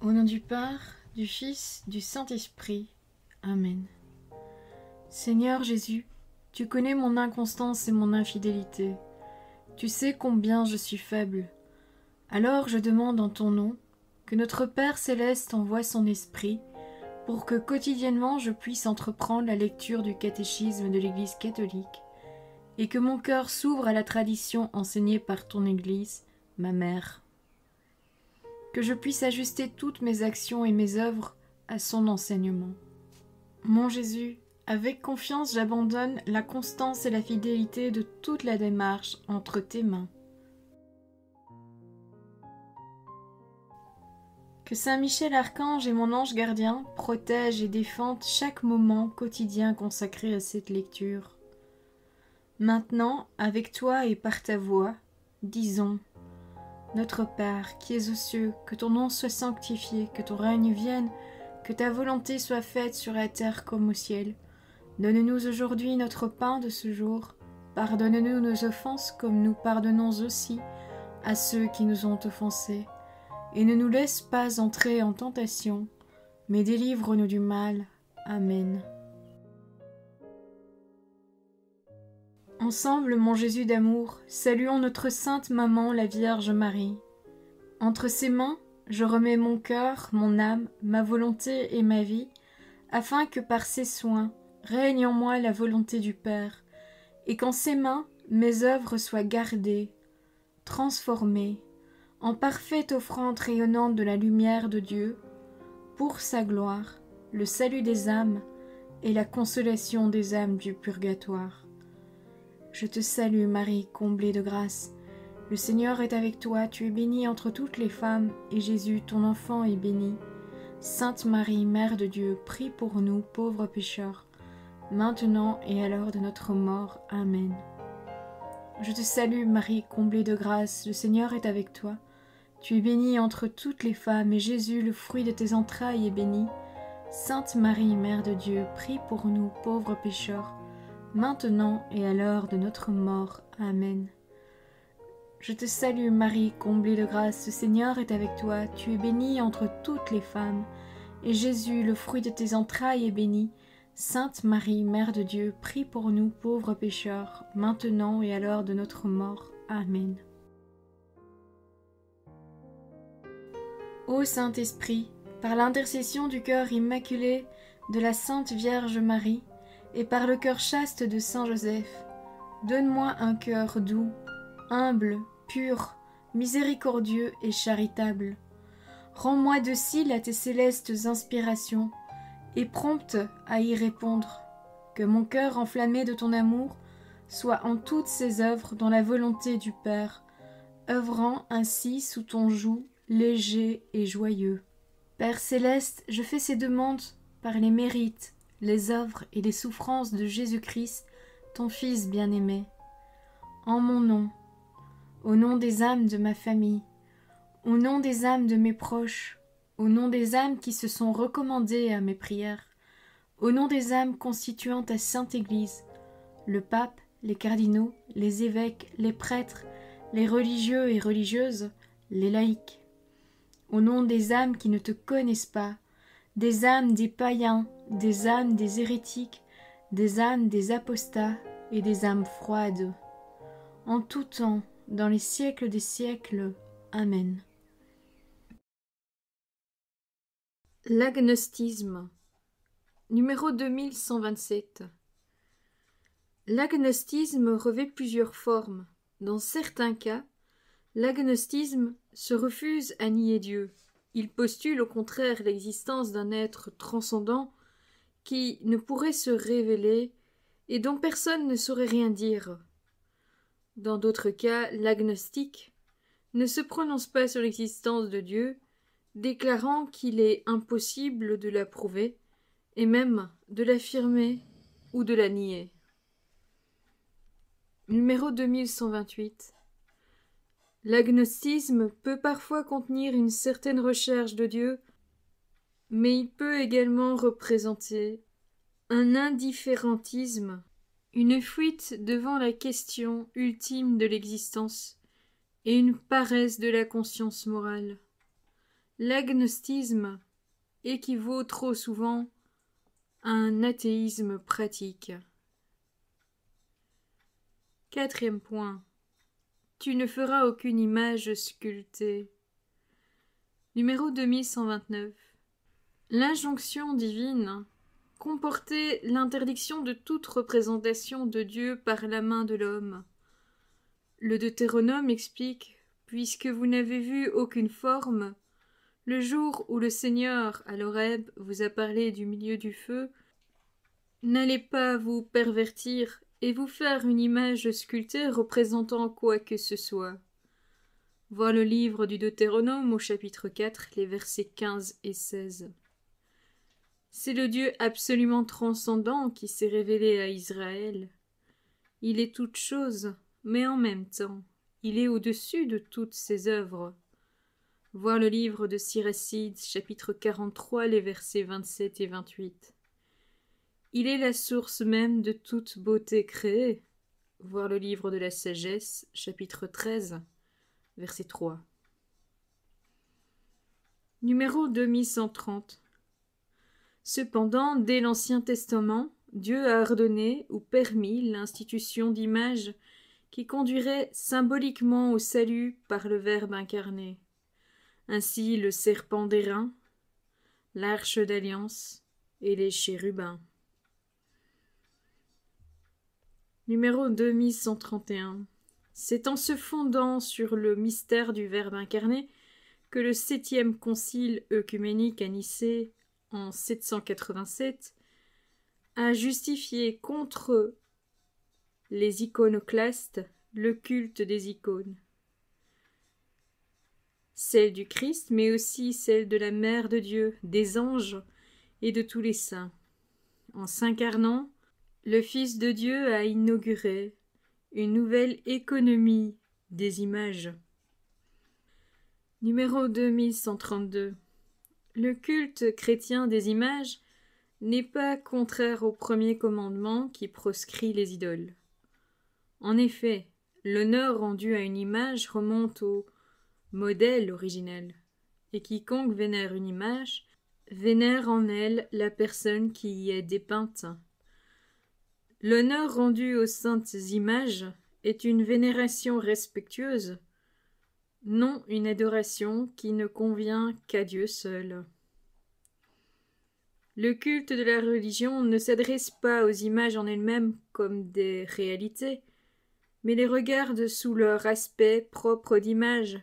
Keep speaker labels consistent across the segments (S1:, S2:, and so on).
S1: Au nom du Père, du Fils, du Saint-Esprit. Amen. Seigneur Jésus, tu connais mon inconstance et mon infidélité. Tu sais combien je suis faible. Alors je demande en ton nom que notre Père céleste envoie son Esprit pour que quotidiennement je puisse entreprendre la lecture du catéchisme de l'Église catholique et que mon cœur s'ouvre à la tradition enseignée par ton Église, ma mère. Que je puisse ajuster toutes mes actions et mes œuvres à son enseignement. Mon Jésus, avec confiance j'abandonne la constance et la fidélité de toute la démarche entre tes mains. Que Saint Michel Archange et mon ange gardien protègent et défendent chaque moment quotidien consacré à cette lecture. Maintenant, avec toi et par ta voix, disons: Notre Père, qui es aux cieux, que ton nom soit sanctifié, que ton règne vienne, que ta volonté soit faite sur la terre comme au ciel. Donne-nous aujourd'hui notre pain de ce jour. Pardonne-nous nos offenses comme nous pardonnons aussi à ceux qui nous ont offensés. Et ne nous laisse pas entrer en tentation, mais délivre-nous du mal. Amen. Ensemble, mon Jésus d'amour, saluons notre sainte maman, la Vierge Marie. Entre ses mains, je remets mon cœur, mon âme, ma volonté et ma vie, afin que par ses soins règne en moi la volonté du Père, et qu'en ses mains mes œuvres soient gardées, transformées, en parfaite offrande rayonnante de la lumière de Dieu, pour sa gloire, le salut des âmes et la consolation des âmes du purgatoire. Je te salue Marie, comblée de grâce. Le Seigneur est avec toi, tu es bénie entre toutes les femmes, et Jésus, ton enfant, est béni. Sainte Marie, Mère de Dieu, prie pour nous, pauvres pécheurs, maintenant et à l'heure de notre mort. Amen. Je te salue Marie, comblée de grâce, le Seigneur est avec toi. Tu es bénie entre toutes les femmes, et Jésus, le fruit de tes entrailles, est béni. Sainte Marie, Mère de Dieu, prie pour nous, pauvres pécheurs, maintenant et à l'heure de notre mort. Amen. Je te salue Marie, comblée de grâce, le Seigneur est avec toi, tu es bénie entre toutes les femmes, et Jésus, le fruit de tes entrailles, est béni. Sainte Marie, Mère de Dieu, prie pour nous pauvres pécheurs, maintenant et à l'heure de notre mort. Amen. Ô Saint-Esprit, par l'intercession du cœur immaculé de la Sainte Vierge Marie, et par le cœur chaste de Saint Joseph, donne-moi un cœur doux, humble, pur, miséricordieux et charitable. Rends-moi docile à tes célestes inspirations, et prompte à y répondre. Que mon cœur enflammé de ton amour soit en toutes ses œuvres dans la volonté du Père, œuvrant ainsi sous ton joug léger et joyeux. Père céleste, je fais ces demandes par les mérites, les œuvres et les souffrances de Jésus-Christ, ton Fils bien-aimé. En mon nom, au nom des âmes de ma famille, au nom des âmes de mes proches, au nom des âmes qui se sont recommandées à mes prières, au nom des âmes constituant ta Sainte Église, le pape, les cardinaux, les évêques, les prêtres, les religieux et religieuses, les laïcs, au nom des âmes qui ne te connaissent pas, des âmes des païens, des âmes des hérétiques, des âmes des apostats et des âmes froides. En tout temps, dans les siècles des siècles. Amen. L'agnostisme. Numéro 2127. L'agnostisme revêt plusieurs formes. Dans certains cas, l'agnostisme se refuse à nier Dieu. Il postule au contraire l'existence d'un être transcendant qui ne pourrait se révéler et dont personne ne saurait rien dire. Dans d'autres cas, l'agnostique ne se prononce pas sur l'existence de Dieu, déclarant qu'il est impossible de l'approuver et même de l'affirmer ou de la nier. Numéro 2128. L'agnostisme peut parfois contenir une certaine recherche de Dieu, mais il peut également représenter un indifférentisme, une fuite devant la question ultime de l'existence et une paresse de la conscience morale. L'agnostisme équivaut trop souvent à un athéisme pratique. 4e point. Tu ne feras aucune image sculptée. Numéro 2129. L'injonction divine comportait l'interdiction de toute représentation de Dieu par la main de l'homme. Le Deutéronome explique « Puisque vous n'avez vu aucune forme, le jour où le Seigneur, à l'Horeb, vous a parlé du milieu du feu, n'allez pas vous pervertir et vous faire une image sculptée représentant quoi que ce soit. » Voir le livre du Deutéronome au chapitre 4, les versets 15 et 16. C'est le Dieu absolument transcendant qui s'est révélé à Israël. Il est toute chose, mais en même temps, il est au-dessus de toutes ses œuvres. Voir le livre de Siracide, chapitre 43, les versets 27 et 28. Il est la source même de toute beauté créée. Voir le livre de la Sagesse, chapitre 13, verset 3. Numéro 2130. Cependant, dès l'Ancien Testament, Dieu a ordonné ou permis l'institution d'images qui conduiraient symboliquement au salut par le Verbe incarné. Ainsi le serpent d'airain, l'arche d'alliance et les chérubins. Numéro 2131. C'est en se fondant sur le mystère du Verbe incarné que le 7e concile œcuménique à Nicée, en 787, a justifié contre les iconoclastes le culte des icônes. Celle du Christ, mais aussi celle de la Mère de Dieu, des anges et de tous les saints. En s'incarnant, le Fils de Dieu a inauguré une nouvelle économie des images. Numéro 2132. Le culte chrétien des images n'est pas contraire au premier commandement qui proscrit les idoles. En effet, l'honneur rendu à une image remonte au modèle originel, et quiconque vénère une image vénère en elle la personne qui y est dépeinte. L'honneur rendu aux saintes images est une vénération respectueuse, non une adoration qui ne convient qu'à Dieu seul. Le culte de la religion ne s'adresse pas aux images en elles-mêmes comme des réalités, mais les regarde sous leur aspect propre d'image,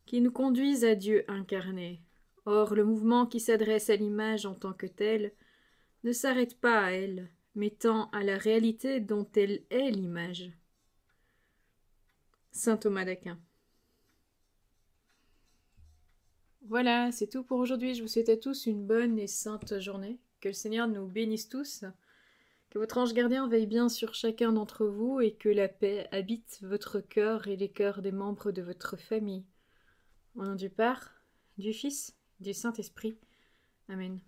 S1: qui nous conduisent à Dieu incarné. Or, le mouvement qui s'adresse à l'image en tant que telle ne s'arrête pas à elle, mais tend à la réalité dont elle est l'image. Saint Thomas d'Aquin. Voilà, c'est tout pour aujourd'hui. Je vous souhaite à tous une bonne et sainte journée. Que le Seigneur nous bénisse tous. Que votre ange gardien veille bien sur chacun d'entre vous et que la paix habite votre cœur et les cœurs des membres de votre famille. Au nom du Père, du Fils, du Saint-Esprit. Amen.